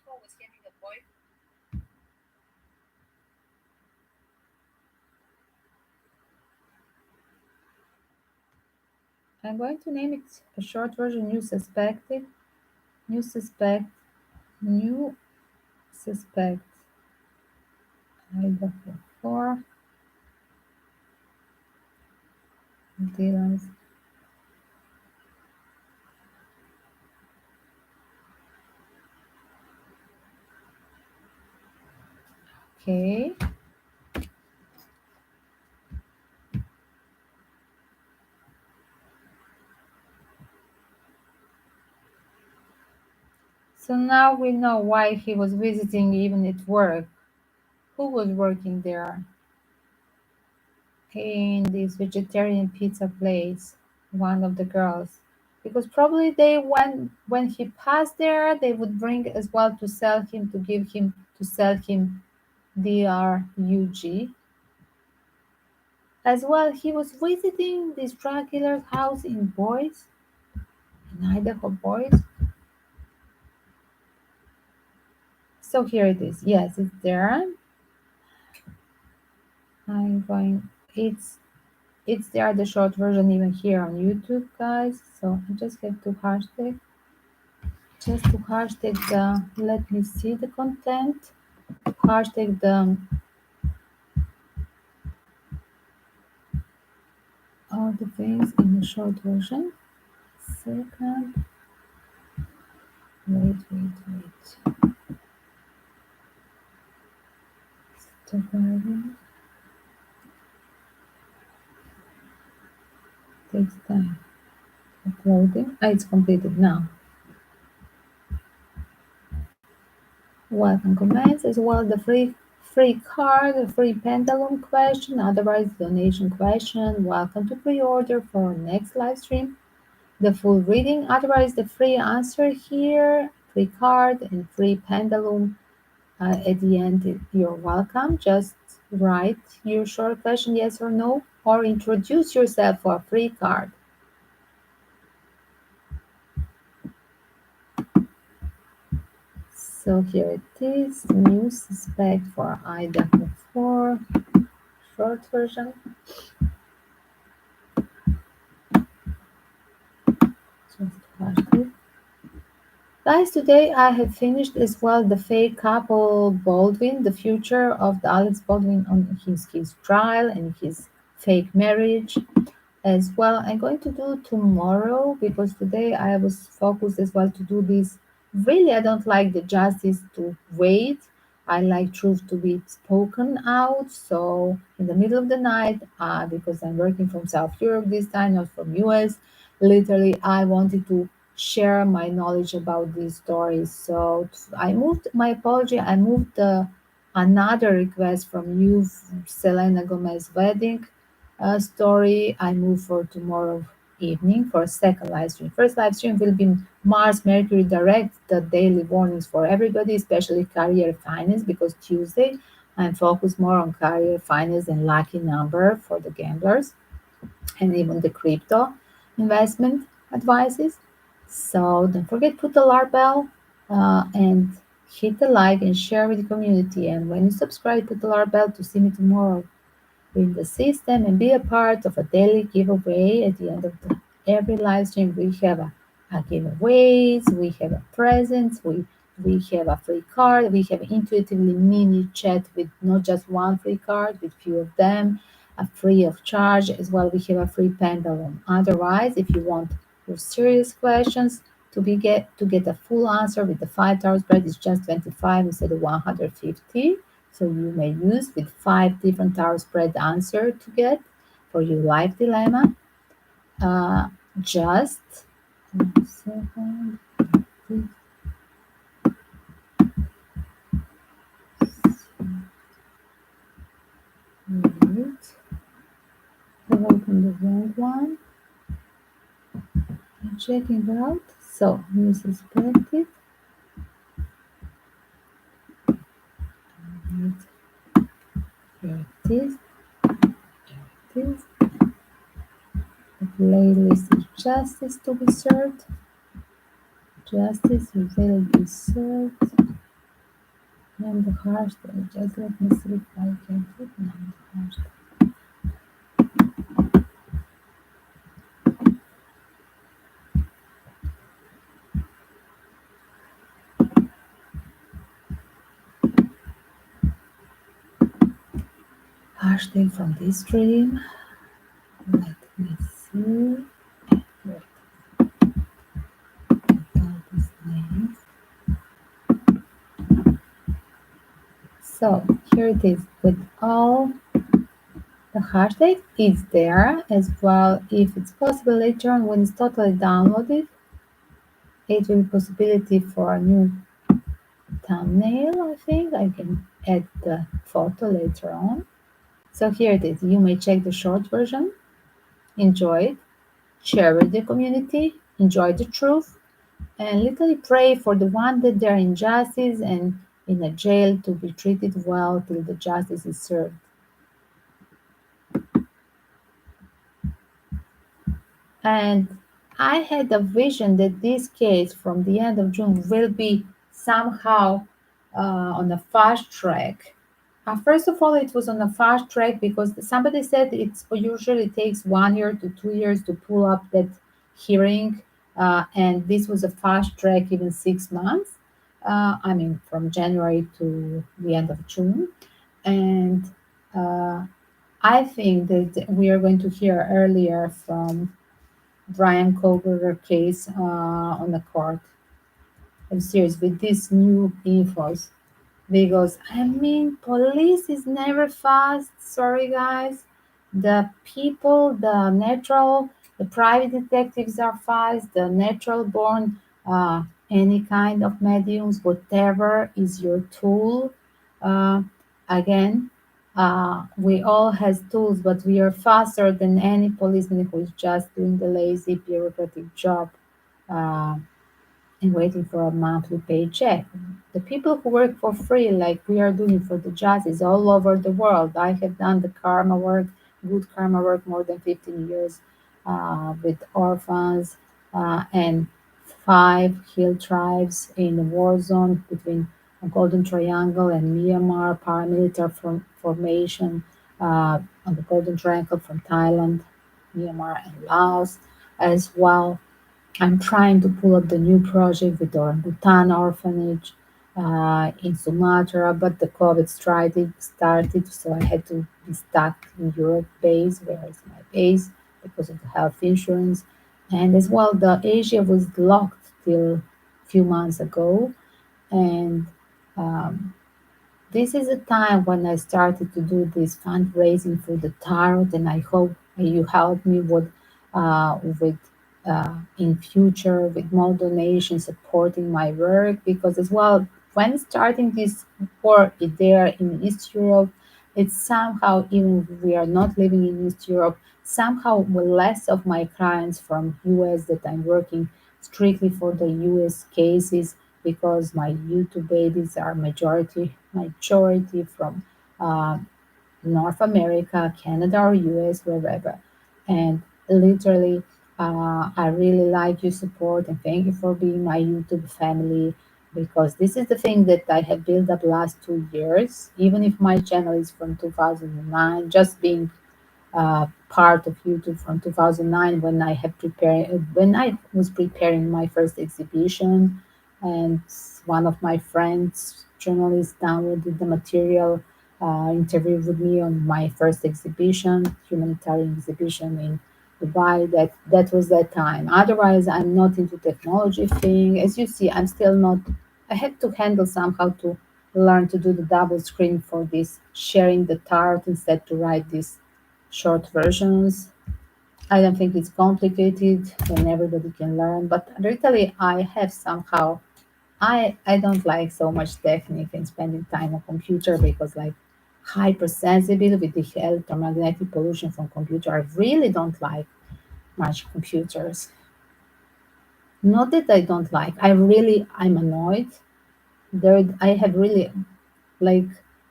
I'm going to name it a short version. New suspected. New suspect. New suspect. Idaho 4. Dylan's. Okay. So now we know why he was visiting even at work. Who was working there in this vegetarian pizza place? One of the girls. Because probably they when he passed there, they would bring as well to sell him, to give him, to sell him DRUG. As well, he was visiting this drug dealer's house in Boise, in Idaho, Boise. So here it is. Yes, it's there. I'm going. It's there, the short version, even here on YouTube, guys. So I just have to hashtag. Just to hashtag the. Let me see the content. Hashtag the. All the things in the short version. Second. Wait. Stop driving. Takes time. Uploading. It's completed now. Welcome comments as well. The free card, the free pendulum question, otherwise donation question. Welcome to pre-order for next live stream. The full reading, otherwise the free answer here, free card and free pendulum. At the end, you're welcome. Just write your short question, yes or no, or introduce yourself for a free card. So here it is, new suspect for Idaho 4, short version. Just hashtag. Guys, today I have finished as well the fake couple Baldwin, the future of the Alex Baldwin on his trial and his fake marriage as well. I'm going to do tomorrow because today I was focused as well to do this. Really, I don't like the justice to wait. I like truth to be spoken out. So in the middle of the night, because I'm working from South Europe this time, not from US, literally I wanted to share my knowledge about these stories. So I moved my apology. I moved another request from you, Selena Gomez wedding story. I move for tomorrow evening for a second live stream. First live stream will be Mars Mercury direct, the daily warnings for everybody, especially career finance, because Tuesday I'm focused more on career finance and lucky number for the gamblers and even the crypto investment advices. So don't forget put the alarm bell and hit the like and share with the community. And when you subscribe, put the alarm bell to see me tomorrow in the system and be a part of a daily giveaway at the end of every live stream. We have a giveaways, we have a presents, we have a free card, we have intuitively mini chat with not just one free card, with few of them, a free of charge as well. We have a free pendulum. Otherwise, if you want your serious questions to get a full answer with the 5 hours spread, it's just 25 instead of 150. So you may use with 5 different hour spread answer to get for your life dilemma. Uh, just 1 second. Wait. I opened the wrong one. I'm checking it out. So new suspected. Here it is. Here it is. The playlist is justice to be served. Justice will be served. And the hashtag. Just let me see if I can put now the hashtag. Hashtag from this stream. Let me see. Wait, all these names. So here it is with all the hashtag is there as well. If it's possible later on when it's totally downloaded, it will be possibility for a new thumbnail. I think I can add the photo later on. So here it is. You may check the short version, enjoy it, share with the community, enjoy the truth, and literally pray for the one that they're in justice and in a jail to be treated well till the justice is served. And I had a vision that this case from the end of June will be somehow on a fast track. First of all, it was on a fast track because somebody said it usually takes 1 year to 2 years to pull up that hearing, and this was a fast track, even 6 months. I mean, from January to the end of June, and uh, I think that we are going to hear earlier from Bryan Kohberger case on the court. I'm serious with these new infos because I mean, police is never fast. Sorry, guys. The people, the private detectives are fast. The natural born, any kind of mediums, whatever is your tool. Uh, Again, we all has tools, but we are faster than any policeman who is just doing the lazy bureaucratic job. Uh, and waiting for a monthly paycheck. The people who work for free, like we are doing for the justice all over the world. I have done the karma work, good karma work, more than 15 years with orphans and 5 hill tribes in the war zone between a Golden Triangle and Myanmar, paramilitary formation on the Golden Triangle from Thailand, Myanmar, and Laos as well. I'm trying to pull up the new project with the Bhutan orphanage in Sumatra, but the COVID started, so I had to be stuck in Europe base, where is my base, because of the health insurance. And as well, the Asia was locked till a few months ago. And um, this is a time when I started to do this fundraising for the tarot, and I hope you help me with in future with more donations supporting my work because as well when starting this war there in East Europe, It's somehow, even if we are not living in East Europe, somehow less of my clients from US that I'm working strictly for the US cases because my YouTube babies are majority from uh, North America, Canada, or US, wherever. And literally, I really like your support and thank you for being my YouTube family because this is the thing that I have built up last 2 years. Even if my channel is from 2009, just being part of YouTube from 2009 when I was preparing my first exhibition, and one of my friends, journalists, downloaded the material, interviewed with me on my first exhibition, humanitarian exhibition in Dubai. That was that time. Otherwise, I'm not into technology thing. As you see, I'm still not. I had to handle somehow to learn to do the double screen for this, sharing the tart instead to write this short versions. I don't think it's complicated and everybody can learn, but literally I have somehow I don't like so much technique and spending time on computer because like hypersensitive with the electromagnetic pollution from computer. I really don't like much computers. Not that I don't like. I'm annoyed. There I have really like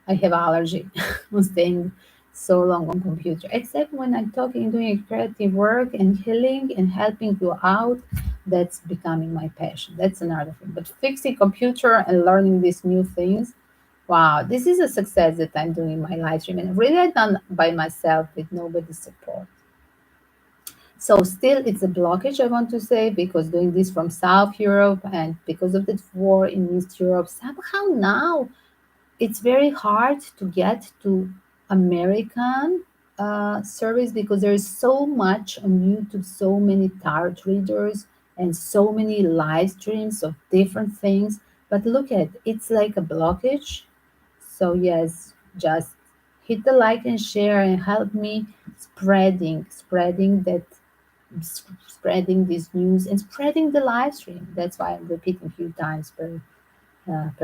I have allergy on staying so long on computer. Except when I'm talking, doing creative work and healing and helping you out, that's becoming my passion. That's another thing. But fixing computer and learning these new things, wow, this is a success that I'm doing in my live stream. And really I've done by myself with nobody's support. So still it's a blockage, I want to say, because doing this from South Europe and because of the war in East Europe, somehow now it's very hard to get to American service because there is so much on YouTube, so many tarot readers and so many live streams of different things. But look at it's like a blockage. So yes, just hit the like and share and help me spreading this news and spreading the live stream. That's why I'm repeating a few times per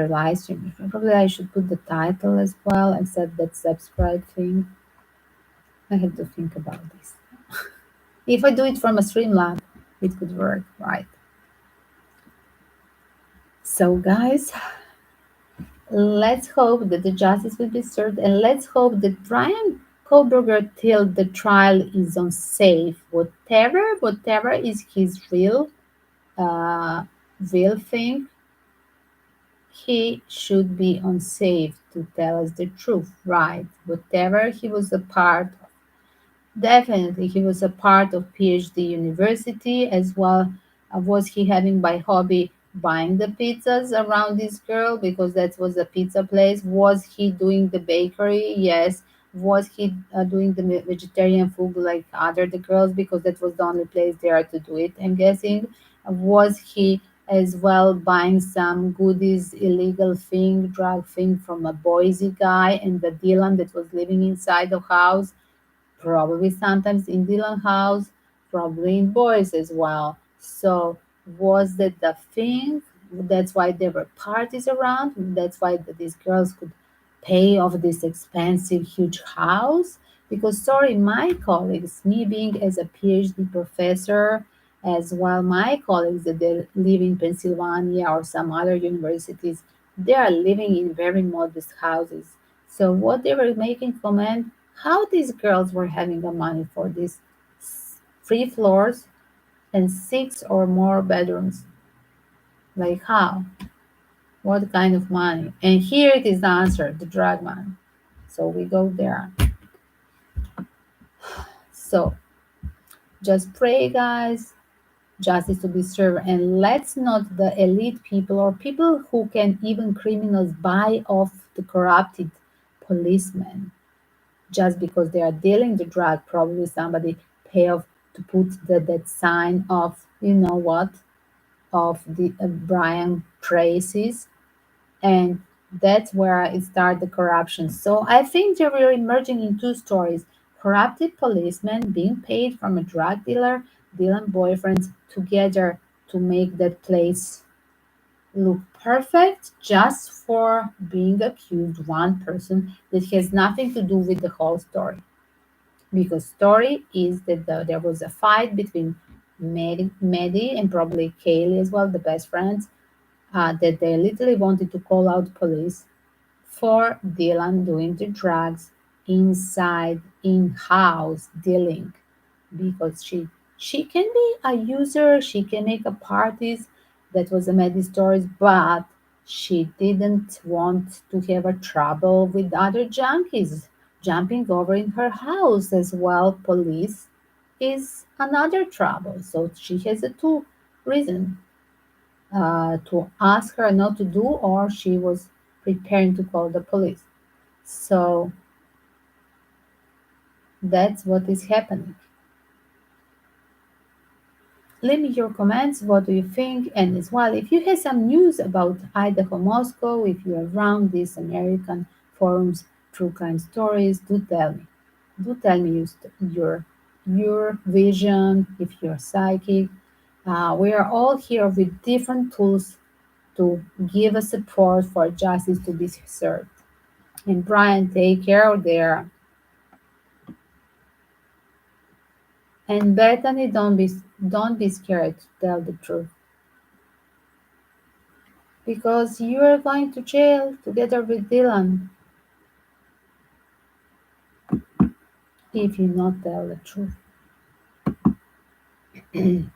live stream. Probably I should put the title as well and set that subscribe thing. I have to think about this. If I do it from a Streamlab, it could work, right? So, guys, let's hope that the justice will be served, and let's hope that Brian Kohberger till the trial is on safe. Whatever is his uh, real thing, he should be unsafe to tell us the truth, right? Whatever he was a part of. Definitely, he was a part of PhD university as well. Was he having by hobby buying the pizzas around this girl because that was a pizza place? Was he doing the bakery? Yes. Was he doing the vegetarian food like other the girls because that was the only place there to do it? I'm guessing. Was he as well buying some goodies, illegal thing, drug thing from a Boise guy and the Dylan that was living inside the house? Probably sometimes in Dylan house, probably in boys as well. So was that the thing? That's why there were parties around. That's why these girls could pay off this expensive, huge house. Because sorry, my colleagues, me being as a PhD professor, as well, my colleagues that they live in Pennsylvania or some other universities, they are living in very modest houses. So what they were making comment how these girls were having the money for these 3 floors and 6 or more bedrooms. Like how? What kind of money? And here it is the answer, the drug money. So we go there. So just pray, guys, justice to be served, and let's not the elite people or people who can even criminals buy off the corrupted policemen just because they are dealing the drug. Probably somebody pay off to put that sign of you know what of the Bryan traces, and that's where it started the corruption. So I think they were emerging in two stories: corrupted policemen being paid from a drug dealer, boyfriends together to make that place look perfect just for being accused one person that has nothing to do with the whole story. Because story is that there was a fight between Maddie and probably Kaylee as well, the best friends, that they literally wanted to call out police for Dylan doing the drugs inside in-house dealing because she can be a user, she can make a parties. That was a Maddie stories, but she didn't want to have a trouble with other junkies jumping over in her house as well. Police is another trouble, so she has a two reason to ask her not to do, or she was preparing to call the police. So that's what is happening. Leave me your comments. What do you think? And as well, if you have some news about Idaho, Moscow, if you're around these American forums, true crime stories, do tell me. Do tell me your vision. If you're psychic, we are all here with different tools to give us support for justice to be served. And Brian, take care there. And Bethany, don't be scared to tell the truth because you are going to jail together with Dylan if you not tell the truth.